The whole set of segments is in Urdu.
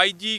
IG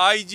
IG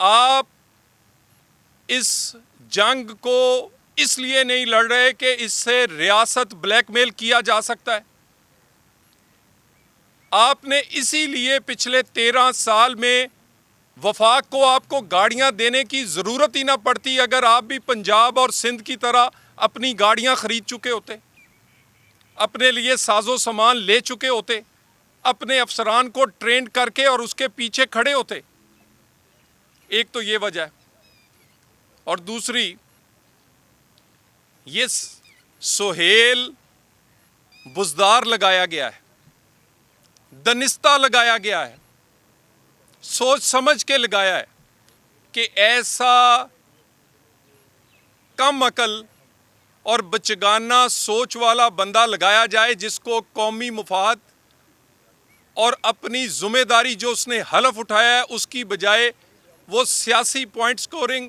آپ اس جنگ کو اس لیے نہیں لڑ رہے کہ اس سے ریاست بلیک میل کیا جا سکتا ہے. آپ نے اسی لیے پچھلے 13 سال میں وفاق کو آپ کو گاڑیاں دینے کی ضرورت ہی نہ پڑتی اگر آپ بھی پنجاب اور سندھ کی طرح اپنی گاڑیاں خرید چکے ہوتے, اپنے لیے ساز و سامان لے چکے ہوتے, اپنے افسران کو ٹرین کر کے اور اس کے پیچھے کھڑے ہوتے. ایک تو یہ وجہ ہے, اور دوسری یہ سہیل بزدار لگایا گیا ہے, دنستہ لگایا گیا ہے, سوچ سمجھ کے لگایا ہے کہ ایسا کم عقل اور بچگانہ سوچ والا بندہ لگایا جائے جس کو قومی مفاد اور اپنی ذمہ داری جو اس نے حلف اٹھایا ہے اس کی بجائے وہ سیاسی پوائنٹ سکورنگ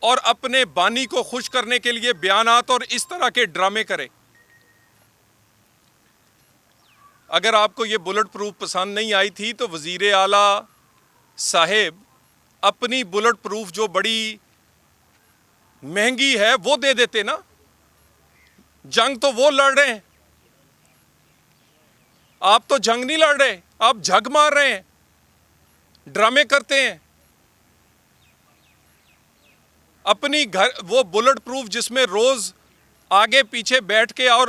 اور اپنے بانی کو خوش کرنے کے لیے بیانات اور اس طرح کے ڈرامے کرے. اگر آپ کو یہ بلٹ پروف پسند نہیں آئی تھی تو وزیر اعلیٰ صاحب اپنی بلٹ پروف جو بڑی مہنگی ہے وہ دے دیتے نا. جنگ تو وہ لڑ رہے ہیں, آپ تو جنگ نہیں لڑ رہے, آپ جھگ مار رہے ہیں, ڈرامے کرتے ہیں. اپنی گھر وہ بلٹ پروف جس میں روز آگے پیچھے بیٹھ کے اور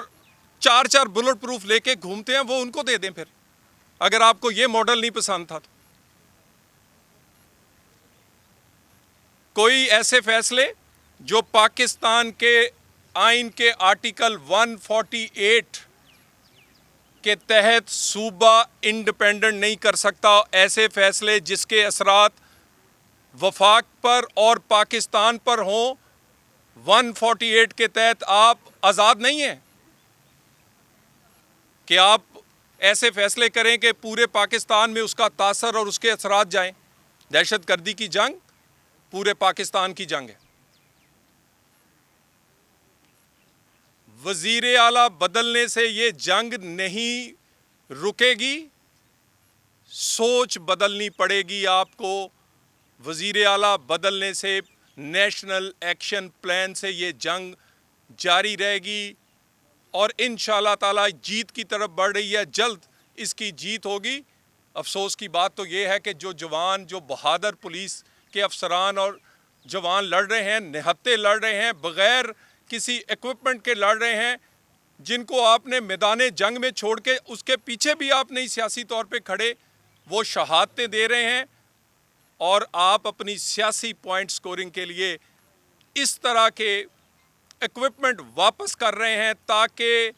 4 بلٹ پروف لے کے گھومتے ہیں وہ ان کو دے دیں پھر, اگر آپ کو یہ ماڈل نہیں پسند تھا تو. کوئی ایسے فیصلے جو پاکستان کے آئین کے آرٹیکل 148 کے تحت صوبہ انڈیپینڈنٹ نہیں کر سکتا, ایسے فیصلے جس کے اثرات وفاق پر اور پاکستان پر ہوں, 148 کے تحت آپ آزاد نہیں ہیں کہ آپ ایسے فیصلے کریں کہ پورے پاکستان میں اس کا تاثر اور اس کے اثرات جائیں. دہشت گردی کی جنگ پورے پاکستان کی جنگ ہے. وزیر اعلیٰ بدلنے سے یہ جنگ نہیں رکے گی, سوچ بدلنی پڑے گی آپ کو. وزیر اعلیٰ بدلنے سے, نیشنل ایکشن پلان سے یہ جنگ جاری رہے گی اور انشاءاللہ تعالی جیت کی طرف بڑھ رہی ہے, جلد اس کی جیت ہوگی. افسوس کی بات تو یہ ہے کہ جو جوان, جو بہادر پولیس کے افسران اور جوان لڑ رہے ہیں, نہتے لڑ رہے ہیں, بغیر کسی ایکوپمنٹ کے لڑ رہے ہیں, جن کو آپ نے میدان جنگ میں چھوڑ کے اس کے پیچھے بھی آپ نہیں سیاسی طور پہ کھڑے, وہ شہادتیں دے رہے ہیں اور آپ اپنی سیاسی پوائنٹ سکورنگ کے لیے اس طرح کے ایکوپمنٹ واپس کر رہے ہیں تاکہ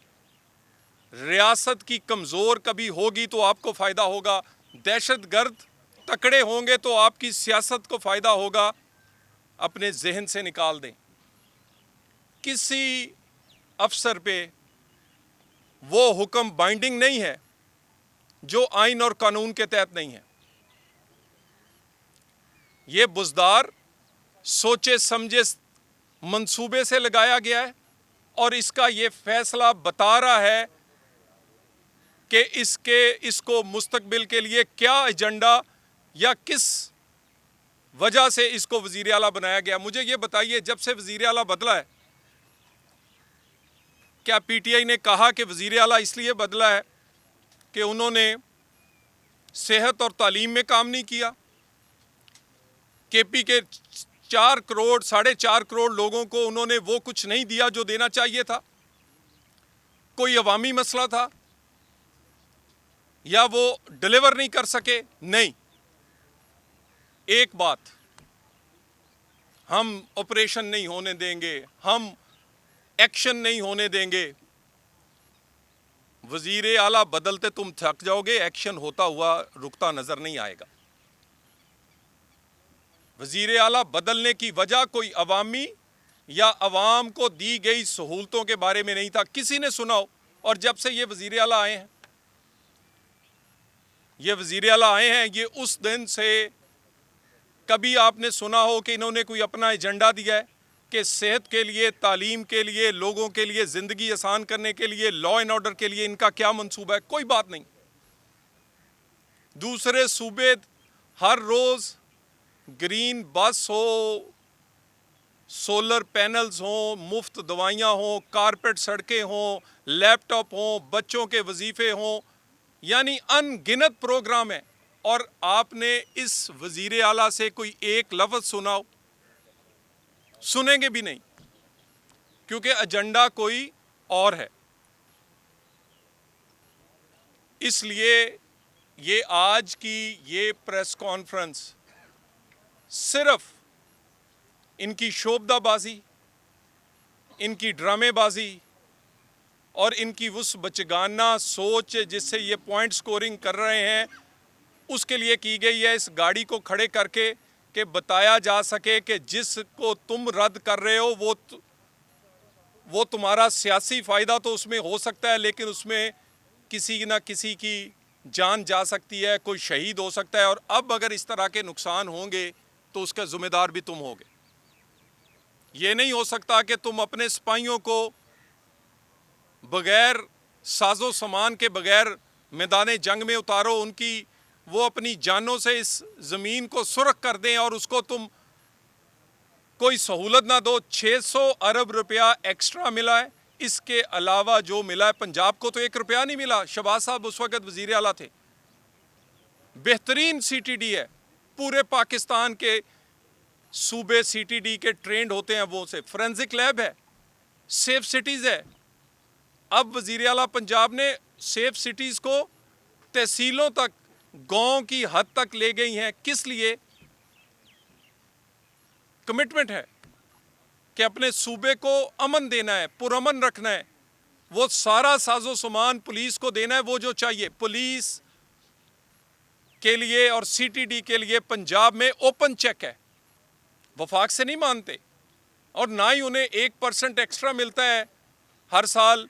ریاست کی کمزور کبھی ہوگی تو آپ کو فائدہ ہوگا, دہشت گرد تکڑے ہوں گے تو آپ کی سیاست کو فائدہ ہوگا. اپنے ذہن سے نکال دیں, کسی افسر پہ وہ حکم بائنڈنگ نہیں ہے جو آئین اور قانون کے تحت نہیں ہے. یہ بزدار سوچے سمجھے منصوبے سے لگایا گیا ہے اور اس کا یہ فیصلہ بتا رہا ہے کہ اس کو مستقبل کے لیے کیا ایجنڈا یا کس وجہ سے اس کو وزیر اعلیٰ بنایا گیا. مجھے یہ بتائیے, جب سے وزیر اعلیٰ بدلا ہے, کیا پی ٹی آئی نے کہا کہ وزیر اعلیٰ اس لیے بدلا ہے کہ انہوں نے صحت اور تعلیم میں کام نہیں کیا, کے پی کے 4 کروڑ 4.5 کروڑ لوگوں کو انہوں نے وہ کچھ نہیں دیا جو دینا چاہیے تھا, کوئی عوامی مسئلہ تھا یا وہ ڈیلیور نہیں کر سکے؟ نہیں. ایک بات, ہم آپریشن نہیں ہونے دیں گے, ہم ایکشن نہیں ہونے دیں گے. وزیر اعلیٰ بدلتے تم تھک جاؤ گے, ایکشن ہوتا ہوا رکتا نظر نہیں آئے گا. وزیر اعلیٰ بدلنے کی وجہ کوئی عوامی یا عوام کو دی گئی سہولتوں کے بارے میں نہیں تھا, کسی نے سنا ہو. اور جب سے یہ وزیر اعلیٰ آئے ہیں, یہ اس دن سے کبھی آپ نے سنا ہو کہ انہوں نے کوئی اپنا ایجنڈا دیا ہے کہ صحت کے لیے, تعلیم کے لیے, لوگوں کے لیے زندگی آسان کرنے کے لیے, لا اینڈ آرڈر کے لیے ان کا کیا منصوبہ ہے؟ کوئی بات نہیں. دوسرے صوبے ہر روز گرین بس ہو، سولر پینلز ہوں، مفت دوائیاں ہوں، کارپیٹ سڑکیں ہوں، لیپ ٹاپ ہوں، بچوں کے وظیفے ہوں، یعنی ان گنت پروگرام ہیں، اور آپ نے اس وزیر اعلیٰ سے کوئی ایک لفظ سنا ہو؟ سنیں گے بھی نہیں، کیونکہ ایجنڈا کوئی اور ہے۔ اس لیے یہ آج کی یہ پریس کانفرنس صرف ان کی شوبدہ بازی، ان کی ڈرامے بازی اور ان کی اس بچگانہ سوچ جس سے یہ پوائنٹ سکورنگ کر رہے ہیں، اس کے لیے کی گئی ہے، اس گاڑی کو کھڑے کر کے کہ بتایا جا سکے کہ جس کو تم رد کر رہے ہو وہ تمہارا سیاسی فائدہ تو اس میں ہو سکتا ہے، لیکن اس میں کسی نہ کسی کی جان جا سکتی ہے، کوئی شہید ہو سکتا ہے، اور اب اگر اس طرح کے نقصان ہوں گے تو اس کا ذمہ دار بھی تم ہوگے۔ یہ نہیں ہو سکتا کہ تم اپنے سپاہیوں کو بغیر ساز و سامان کے بغیر میدان جنگ میں اتارو، وہ اپنی جانوں سے اس زمین کو سرخ کر دیں اور اس کو تم کوئی سہولت نہ دو۔ 600 ارب روپیہ ایکسٹرا ملا ہے، اس کے علاوہ جو ملا ہے پنجاب کو تو 1 روپیہ نہیں ملا۔ شہباز صاحب اس وقت وزیر اعلیٰ تھے۔ بہترین سی ٹی ڈی ہے، پورے پاکستان کے صوبے سی ٹی ڈی کے ٹرینڈ ہوتے ہیں، وہ سے فورینزک لیب ہے، سیف سٹیز ہے۔ اب وزیر اعلیٰ پنجاب نے سیف سٹیز کو تحصیلوں تک، گاؤں کی حد تک لے گئی ہیں۔ کس لیے؟ کمٹمنٹ ہے کہ اپنے صوبے کو امن دینا ہے، پرامن رکھنا ہے، وہ سارا ساز و سامان پولیس کو دینا ہے، وہ جو چاہیے۔ پولیس کے لیے اور سی ٹی ڈی کے لیے پنجاب میں اوپن چیک ہے، وفاق سے نہیں مانتے، اور نہ ہی انہیں 1% ایکسٹرا ملتا ہے ہر سال،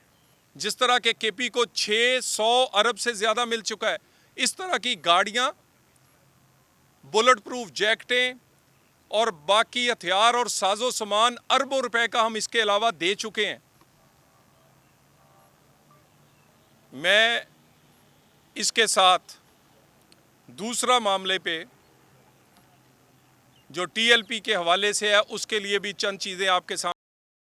جس طرح کے کے پی کو 600 ارب سے زیادہ مل چکا ہے۔ اس طرح کی گاڑیاں، بلٹ پروف جیکٹیں اور باقی ہتھیار اور ساز و سامان اربوں روپے کا ہم اس کے علاوہ دے چکے ہیں۔ میں اس کے ساتھ دوسرا معاملے پہ جو ٹی ایل پی کے حوالے سے ہے، اس کے لیے بھی چند چیزیں آپ کے سامنے